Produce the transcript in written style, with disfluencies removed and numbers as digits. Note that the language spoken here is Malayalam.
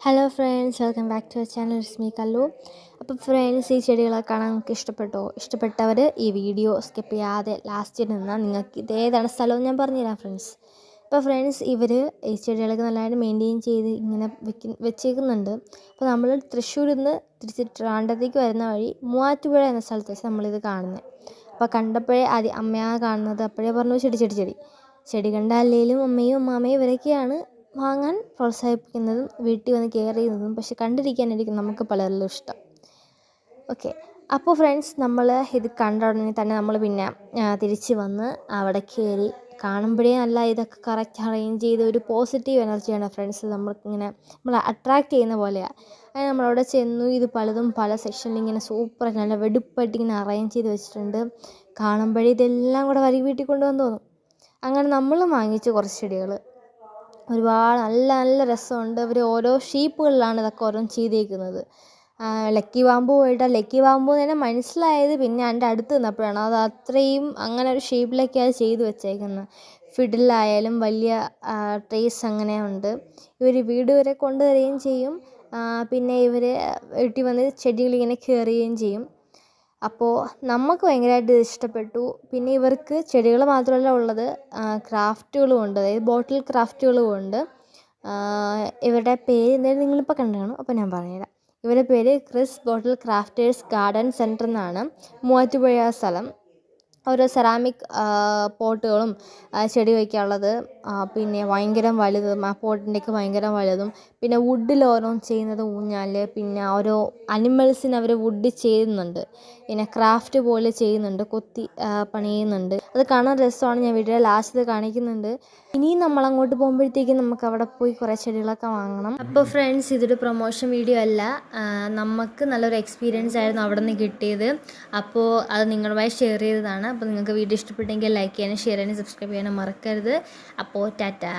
Hello friends, welcome back to our channel. It's me Kallu. അപ്പോൾ ഫ്രണ്ട്സ്, ഈ ചെടികളൊക്കെ കാണാൻ നിങ്ങൾക്ക് ഇഷ്ടപ്പെട്ടവർ ഈ വീഡിയോ സ്കിപ്പ് ചെയ്യാതെ ലാസ്റ്റ് നിന്നാൽ നിങ്ങൾക്ക് ഇതേതാണ് സ്ഥലമെന്ന് ഞാൻ പറഞ്ഞുതരാം ഫ്രണ്ട്സ്. അപ്പോൾ ഫ്രണ്ട്സ്, ഇവർ ഈ ചെടികളൊക്കെ നല്ലതായിട്ട് മെയിൻറ്റെയിൻ ചെയ്ത് ഇങ്ങനെ വെച്ചേക്കുന്നുണ്ട്. അപ്പോൾ നമ്മൾ തൃശ്ശൂരിൽ നിന്ന് തിരിച്ച് ട്രിവാൻഡ്രത്തേക്ക് വരുന്ന വഴി മൂവാറ്റുപുഴ എന്ന സ്ഥലത്ത് വെച്ച് നമ്മളിത് കാണുന്നത്. അപ്പോൾ കണ്ടപ്പോഴേ ആദ്യം അമ്മയാണ് കാണുന്നത്. അപ്പോഴേ പറഞ്ഞു ചെടി കണ്ടല്ലേലും അമ്മയും അമ്മാമയും ഇവരൊക്കെയാണ് വാങ്ങാൻ പ്രോത്സാഹിപ്പിക്കുന്നതും വീട്ടിൽ വന്ന് കെയർ ചെയ്യുന്നതും. പക്ഷെ കണ്ടിരിക്കാനായിരിക്കും നമുക്ക് പലരിലും ഇഷ്ടം. ഓക്കെ, അപ്പോൾ ഫ്രണ്ട്സ്, നമ്മൾ ഇത് കണ്ട ഉടനെ തന്നെ നമ്മൾ പിന്നെ തിരിച്ച് വന്ന് അവിടെ കയറി കാണുമ്പോഴേ നല്ല ഇതൊക്കെ കറക്റ്റ് അറേഞ്ച് ചെയ്ത് ഒരു പോസിറ്റീവ് എനർജിയാണ് ഫ്രണ്ട്സ് നമ്മൾ അട്രാക്റ്റ് ചെയ്യുന്ന പോലെയാണ്. അങ്ങനെ നമ്മളവിടെ ചെന്നു. ഇത് പലതും പല സെക്ഷനിൽ ഇങ്ങനെ സൂപ്പറായിട്ട് നല്ല വെടുപ്പായിട്ട് ഇങ്ങനെ അറേഞ്ച് ചെയ്ത് വെച്ചിട്ടുണ്ട്. കാണുമ്പോഴേ ഇതെല്ലാം കൂടെ വീട്ടിൽ കൊണ്ടുവന്ന് തോന്നും. അങ്ങനെ നമ്മൾ വാങ്ങിച്ചു കുറച്ച് ചെടികൾ. ഒരുപാട് നല്ല നല്ല രസമുണ്ട്. അവർ ഓരോ ഷേപ്പുകളിലാണ് ഇതൊക്കെ ഓരോന്ന് ചെയ്തേക്കുന്നത്. ലക്കി ബാമ്പു എന്ന് തന്നെ മനസ്സിലായത് പിന്നെ എൻ്റെ അടുത്ത് നിന്നപ്പോഴാണ്. അത് അത്രയും അങ്ങനെ ഒരു ഷേപ്പിലൊക്കെയാണ് ചെയ്ത് വെച്ചേക്കുന്നത്. ഫിഡിലായാലും വലിയ ട്രേസ് അങ്ങനെ ഉണ്ട്. ഇവർ വീട് വരെ കൊണ്ടുവരികയും ചെയ്യും. പിന്നെ ഇവർ വീട്ടിൽ വന്ന് ചെടികളിങ്ങനെ കയറുകയും ചെയ്യും. അപ്പോൾ നമുക്ക് ഭയങ്കരമായിട്ട് ഇഷ്ടപ്പെട്ടു. പിന്നെ ഇവർക്ക് ചെടികൾ മാത്രമല്ല ഉള്ളത്, ക്രാഫ്റ്റുകളും ഉണ്ട്. അതായത് ബോട്ടിൽ ക്രാഫ്റ്റുകളും ഉണ്ട്. ഇവരുടെ പേര് എന്തായാലും നിങ്ങളിപ്പോൾ കണ്ടു കാണും. അപ്പോൾ ഞാൻ പറഞ്ഞുതരാം. ഇവരുടെ പേര് ക്രിസ് ബോട്ടിൽ ക്രാഫ്റ്റേഴ്സ് ഗാർഡൻ സെൻറ്റർ എന്നാണ്. മൂവാറ്റുപുഴ സ്ഥലം. ഓരോ സെറാമിക് പോട്ടുകളും ചെടി വയ്ക്കാനുള്ളത്, പിന്നെ ഭയങ്കര വലുതും ആ പോട്ടിൻ്റെയൊക്കെ ഭയങ്കര വലുതും, പിന്നെ വുഡിൽ ഓരോന്ന് ചെയ്യുന്നത് ഊഞ്ഞാൽ, പിന്നെ ഓരോ അനിമൽസിന് അവർ വുഡ് ചെയ്യുന്നുണ്ട്. പിന്നെ ക്രാഫ്റ്റ് പോലെ ചെയ്യുന്നുണ്ട്, കൊത്തി പണിയുന്നുണ്ട്. അത് കാണാൻ രസമാണ്. ഞാൻ വീഡിയോ ലാസ്റ്റ് കാണിക്കുന്നുണ്ട്. ഇനിയും നമ്മളങ്ങോട്ട് പോകുമ്പോഴത്തേക്കും നമുക്ക് അവിടെ പോയി കുറേ ചെടികളൊക്കെ വാങ്ങണം. അപ്പോൾ ഫ്രണ്ട്സ്, ഇതൊരു പ്രൊമോഷൻ വീഡിയോ അല്ല. നമുക്ക് നല്ലൊരു എക്സ്പീരിയൻസ് ആയിരുന്നു അവിടെ നിന്ന് കിട്ടിയത്. അപ്പോൾ അത് നിങ്ങളുമായി ഷെയർ ചെയ്തതാണ്. അപ്പോൾ നിങ്ങൾക്ക് വീഡിയോ ഇഷ്ടപ്പെട്ടെങ്കിൽ ലൈക്ക് ചെയ്യാനും ഷെയർ ചെയ്യാനും സബ്സ്ക്രൈബ് ചെയ്യാനും മറക്കരുത്. അപ്പോൾ ടാറ്റാ.